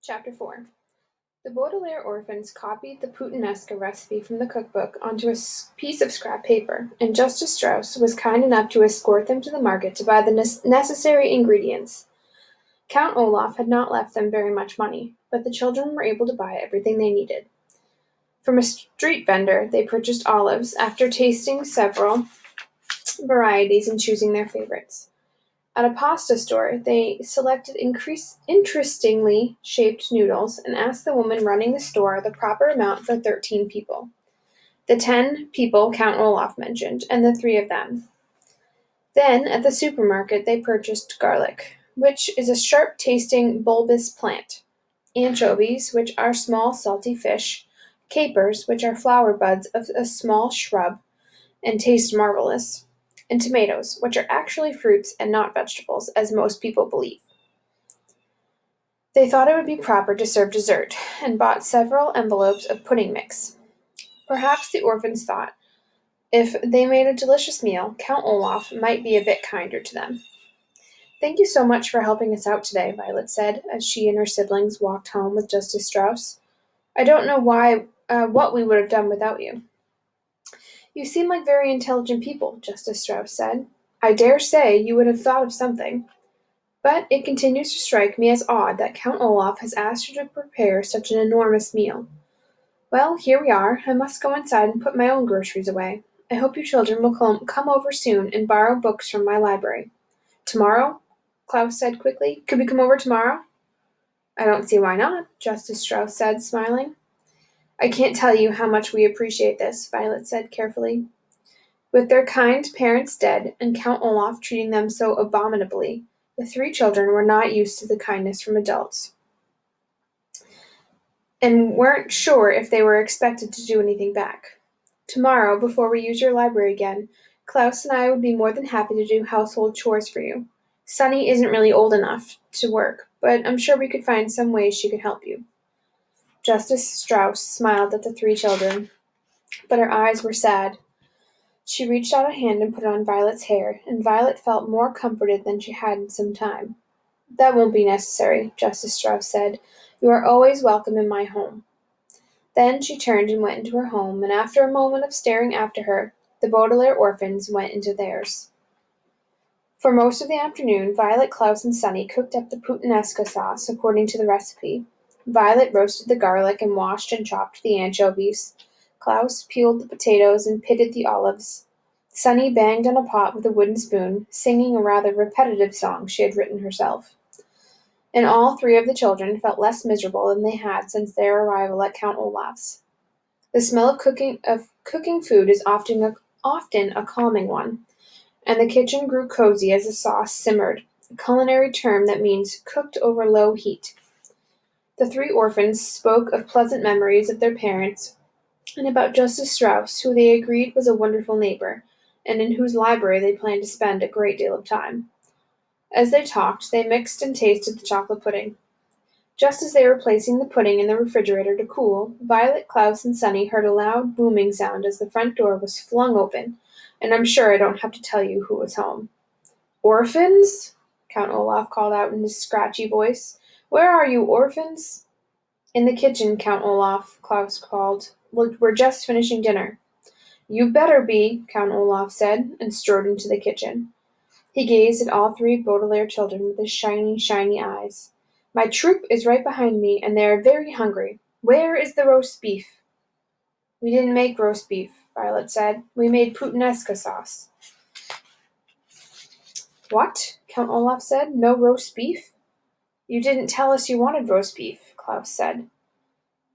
Chapter 4. The Baudelaire orphans copied the puttanesca recipe from the cookbook onto a piece of scrap paper, and Justice Strauss was kind enough to escort them to the market to buy the necessary ingredients. Count Olaf had not left them very much money, but the children were able to buy everything they needed. From a street vendor, they purchased olives after tasting several varieties and choosing their favorites. At a pasta store, they selected interestingly shaped noodles and asked the woman running the store the proper amount for 13 people. The 10 people Count Olaf mentioned, and the 3 of them. Then, at the supermarket, they purchased garlic, which is a sharp-tasting bulbous plant, anchovies, which are small salty fish, capers, which are flower buds of a small shrub and taste marvelous, and tomatoes, which are actually fruits and not vegetables, as most people believe. They thought it would be proper to serve dessert, and bought several envelopes of pudding mix. Perhaps the orphans thought, if they made a delicious meal, Count Olaf might be a bit kinder to them. "Thank you so much for helping us out today," Violet said, as she and her siblings walked home with Justice Strauss. "I don't know what we would have done without you." "You seem like very intelligent people," Justice Strauss said. "I dare say you would have thought of something. But it continues to strike me as odd that Count Olaf has asked you to prepare such an enormous meal. Well, here we are. I must go inside and put my own groceries away. I hope you children will come over soon and borrow books from my library." "Tomorrow?" Klaus said quickly. "Could we come over tomorrow?" "I don't see why not," Justice Strauss said, smiling. "I can't tell you how much we appreciate this," Violet said carefully. With their kind parents dead, and Count Olaf treating them so abominably, the 3 children were not used to the kindness from adults, and weren't sure if they were expected to do anything back. "Tomorrow, before we use your library again, Klaus and I would be more than happy to do household chores for you. Sunny isn't really old enough to work, but I'm sure we could find some way she could help you." Justice Strauss smiled at the 3 children, but her eyes were sad. She reached out a hand and put it on Violet's hair, and Violet felt more comforted than she had in some time. "That won't be necessary," Justice Strauss said. "You are always welcome in my home." Then she turned and went into her home, and after a moment of staring after her, the Baudelaire orphans went into theirs. For most of the afternoon, Violet, Klaus, and Sunny cooked up the puttanesca sauce according to the recipe. Violet roasted the garlic and washed and chopped the anchovies. Klaus peeled the potatoes and pitted the olives. Sunny banged on a pot with a wooden spoon, singing a rather repetitive song she had written herself. And all 3 of the children felt less miserable than they had since their arrival at Count Olaf's. The smell of cooking food is often a calming one, and the kitchen grew cozy as the sauce simmered, a culinary term that means cooked over low heat. The 3 orphans spoke of pleasant memories of their parents and about Justice Strauss, who they agreed was a wonderful neighbor, and in whose library they planned to spend a great deal of time. As they talked, they mixed and tasted the chocolate pudding. Just as they were placing the pudding in the refrigerator to cool, Violet, Klaus, and Sunny heard a loud booming sound as the front door was flung open, and I'm sure I don't have to tell you who was home. "Orphans?" Count Olaf called out in his scratchy voice. "Where are you, orphans?" "In the kitchen, Count Olaf," Klaus called. "We're just finishing dinner." "You better be," Count Olaf said, and strode into the kitchen. He gazed at all 3 Baudelaire children with his shiny, shiny eyes. "My troop is right behind me, and they are very hungry. Where is the roast beef?" "We didn't make roast beef," Violet said. "We made puttanesca sauce." "What?" Count Olaf said. "No roast beef?" "You didn't tell us you wanted roast beef," Klaus said.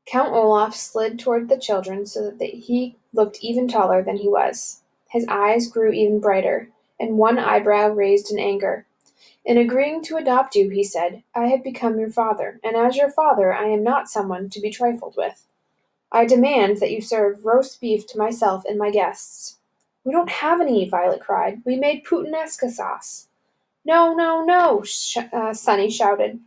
Count Olaf slid toward the children so that he looked even taller than he was. His eyes grew even brighter, and one eyebrow raised in anger. "In agreeing to adopt you," he said, "I have become your father, and as your father I am not someone to be trifled with. I demand that you serve roast beef to myself and my guests." "We don't have any," Violet cried. "We made puttanesca sauce." "No, no, no!" Sunny shouted.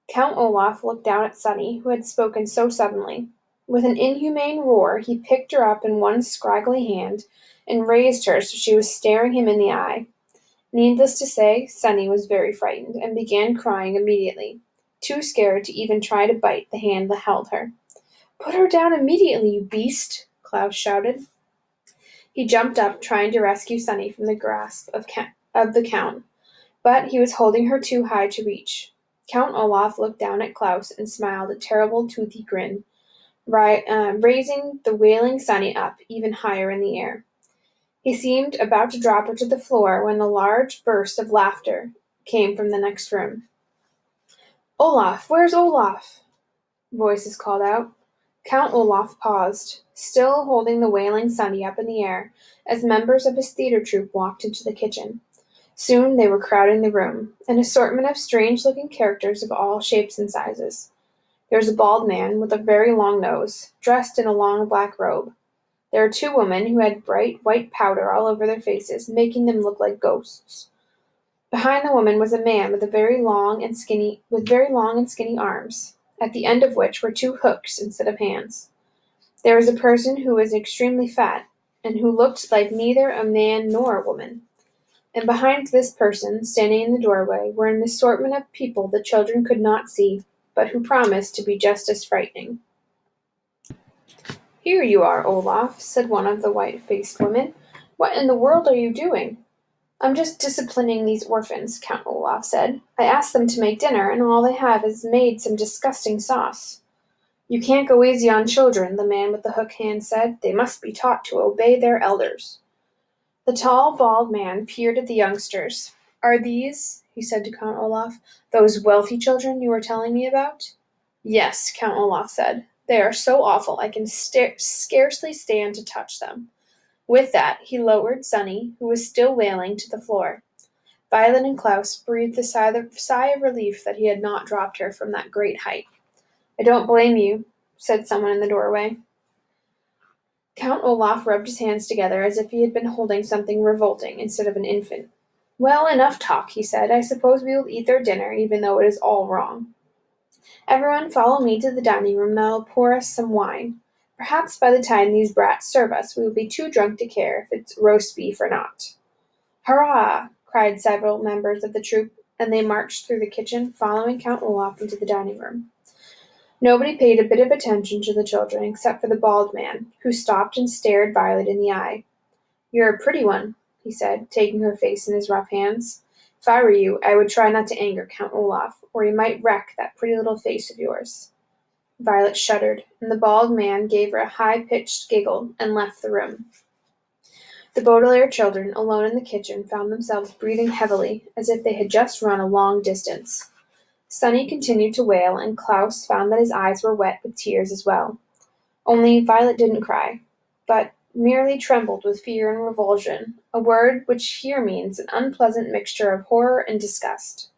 Count Olaf looked down at Sunny, who had spoken so suddenly. With an inhumane roar, he picked her up in one scraggly hand and raised her so she was staring him in the eye. Needless to say, Sunny was very frightened and began crying immediately. too scared to even try to bite the hand that held her. "Put her down immediately, you beast!" Klaus shouted. He jumped up, trying to rescue Sunny from the grasp of the Count, but he was holding her too high to reach. Count Olaf looked down at Klaus and smiled a terrible toothy grin, raising the wailing Sunny up even higher in the air. He seemed about to drop her to the floor when a large burst of laughter came from the next room. "Olaf, where's Olaf?" voices called out. Count Olaf paused, still holding the wailing Sunny up in the air, as members of his theater troupe walked into the kitchen. Soon they were crowding the room, an assortment of strange-looking characters of all shapes and sizes. There was a bald man with a very long nose, dressed in a long black robe. There were two women who had bright white powder all over their faces, making them look like ghosts. Behind the woman was a man with very long and skinny arms, at the end of which were two hooks instead of hands. There was a person who was extremely fat, and who looked like neither a man nor a woman. And behind this person, standing in the doorway, were an assortment of people the children could not see, but who promised to be just as frightening. "Here you are, Olaf," said one of the white-faced women. "What in the world are you doing?" "I'm just disciplining these orphans," Count Olaf said. "I asked them to make dinner, and all they have is made some disgusting sauce." "You can't go easy on children," the man with the hook hand said. "They must be taught to obey their elders." The tall, bald man peered at the youngsters. "Are these," he said to Count Olaf, "those wealthy children you were telling me about?" "Yes," Count Olaf said. "They are so awful I can scarcely stand to touch them." With that, he lowered Sunny, who was still wailing, to the floor. Violet and Klaus breathed a sigh of relief that he had not dropped her from that great height. "I don't blame you," said someone in the doorway. Count Olaf rubbed his hands together as if he had been holding something revolting instead of an infant. "Well, enough talk," he said. "I suppose we will eat their dinner, even though it is all wrong. Everyone follow me to the dining room and I will pour us some wine. Perhaps by the time these brats serve us, we will be too drunk to care if it's roast beef or not." "Hurrah!" cried several members of the troupe, and they marched through the kitchen, following Count Olaf into the dining room. Nobody paid a bit of attention to the children except for the bald man, who stopped and stared Violet in the eye. "You're a pretty one," he said, taking her face in his rough hands. "If I were you, I would try not to anger Count Olaf, or he might wreck that pretty little face of yours." Violet shuddered, and the bald man gave her a high-pitched giggle and left the room. The Baudelaire children, alone in the kitchen, found themselves breathing heavily, as if they had just run a long distance. Sunny continued to wail, and Klaus found that his eyes were wet with tears as well. Only Violet didn't cry, but merely trembled with fear and revulsion, a word which here means an unpleasant mixture of horror and disgust.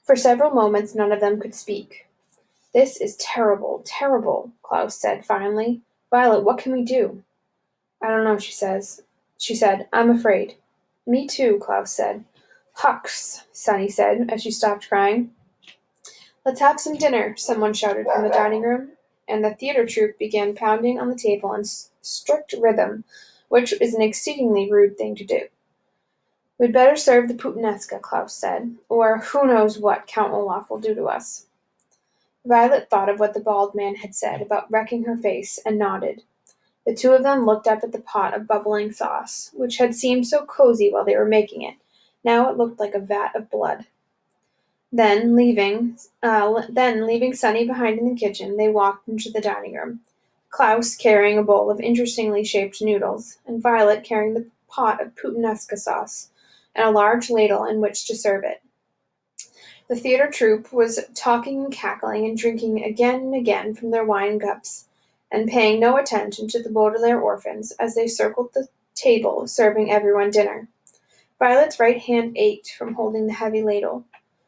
For several moments none of them could speak. "This is terrible, terrible," Klaus said finally. "Violet, what can we do?" "I don't know," she said. "I'm afraid." "Me too," Klaus said. "Hux," Sunny said, as she stopped crying. "Let's have some dinner," someone shouted from the dining room, and the theater troupe began pounding on the table in strict rhythm, which is an exceedingly rude thing to do. "We'd better serve the puttanesca," Klaus said, "or who knows what Count Olaf will do to us." Violet thought of what the bald man had said about wrecking her face, and nodded. The two of them looked up at the pot of bubbling sauce, which had seemed so cozy while they were making it. Now it looked like a vat of blood. Then, leaving Sunny behind in the kitchen, they walked into the dining room, Klaus carrying a bowl of interestingly shaped noodles, and Violet carrying the pot of puttanesca sauce, and a large ladle in which to serve it. The theater troupe was talking and cackling and drinking again and again from their wine cups, and paying no attention to the Baudelaire orphans as they circled the table serving everyone dinner. Violet's right hand ached from holding the heavy ladle.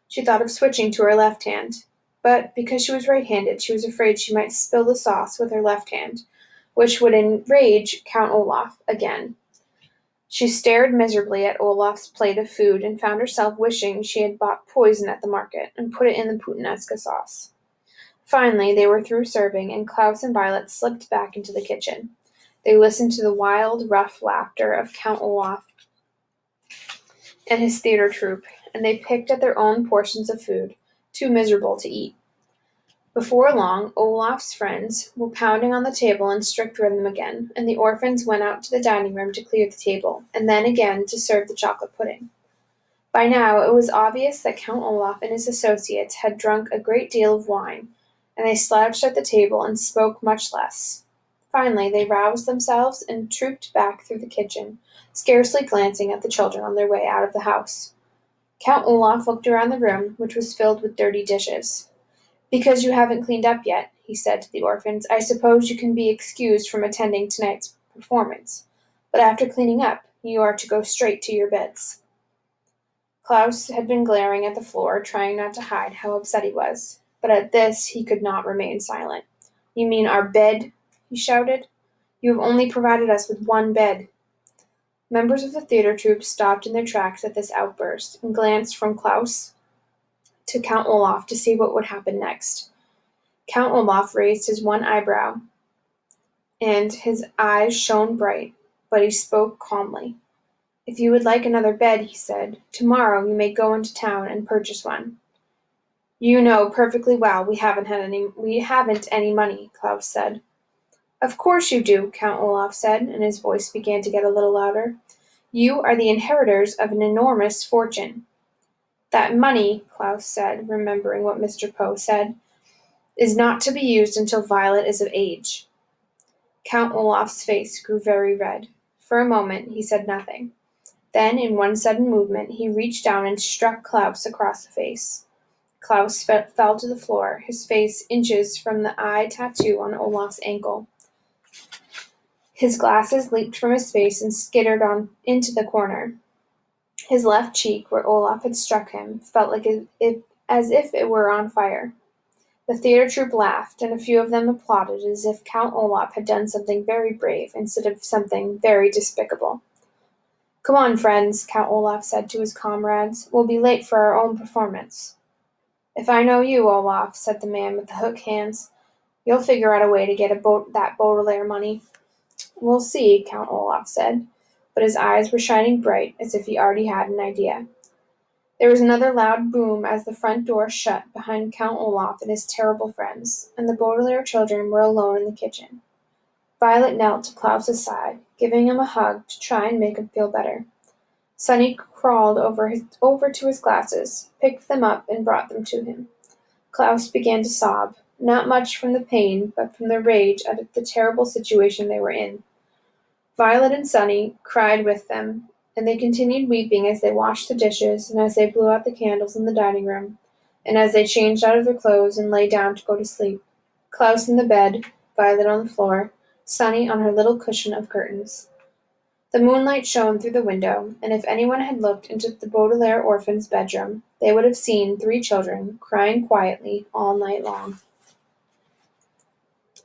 She thought of switching to her left hand, but because she was right-handed, she was afraid she might spill the sauce with her left hand, which would enrage Count Olaf again. She stared miserably at Olaf's plate of food and found herself wishing she had bought poison at the market and put it in the puttanesca sauce. Finally, they were through serving, and Klaus and Violet slipped back into the kitchen. They listened to the wild, rough laughter of Count Olaf and his theater troupe, and they picked at their own portions of food, too miserable to eat. Before long, Olaf's friends were pounding on the table in strict rhythm again, and the orphans went out to the dining room to clear the table, and then again to serve the chocolate pudding. By now it was obvious that Count Olaf and his associates had drunk a great deal of wine, and they slouched at the table and spoke much less. Finally they roused themselves and trooped back through the kitchen, scarcely glancing at the children on their way out of the house. Count Olaf looked around the room, which was filled with dirty dishes. "Because you haven't cleaned up yet," he said to the orphans, "I suppose you can be excused from attending tonight's performance. But after cleaning up, you are to go straight to your beds." Klaus had been glaring at the floor, trying not to hide how upset he was. But at this he could not remain silent. "You mean our bed?" he shouted. "You have only provided us with one bed." Members of the theater troupe stopped in their tracks at this outburst, and glanced from Klaus to Count Olaf to see what would happen next. Count Olaf raised his one eyebrow, and his eyes shone bright, but he spoke calmly. "If you would like another bed," he said, "tomorrow you may go into town and purchase one." "You know perfectly well we haven't any money," Klaus said. "Of course you do," Count Olaf said, and his voice began to get a little louder. "You are the inheritors of an enormous fortune." "That money," Klaus said, remembering what Mr. Poe said, "is not to be used until Violet is of age." Count Olaf's face grew very red. For a moment he said nothing. Then, in one sudden movement, he reached down and struck Klaus across the face. Klaus fell to the floor, his face inches from the eye tattoo on Olaf's ankle. His glasses leaped from his face and skittered on into the corner. His left cheek, where Olaf had struck him, felt as if it were on fire. The theater troupe laughed, and a few of them applauded as if Count Olaf had done something very brave instead of something very despicable. "Come on, friends," Count Olaf said to his comrades. "We'll be late for our own performance." "If I know you, Olaf," said the man with the hook hands, "you'll figure out a way to get that Baudelaire money." "We'll see," Count Olaf said, but his eyes were shining bright as if he already had an idea. There was another loud boom as the front door shut behind Count Olaf and his terrible friends, and the Baudelaire children were alone in the kitchen. Violet knelt to Klaus's side, giving him a hug to try and make him feel better. Sonny crawled over to his glasses, picked them up, and brought them to him. Klaus began to sob, not much from the pain, but from the rage at the terrible situation they were in. Violet and Sonny cried with them, and they continued weeping as they washed the dishes, and as they blew out the candles in the dining room, and as they changed out of their clothes and lay down to go to sleep. Klaus in the bed, Violet on the floor, Sonny on her little cushion of curtains. The moonlight shone through the window, and if anyone had looked into the Baudelaire orphan's bedroom, they would have seen 3 children crying quietly all night long.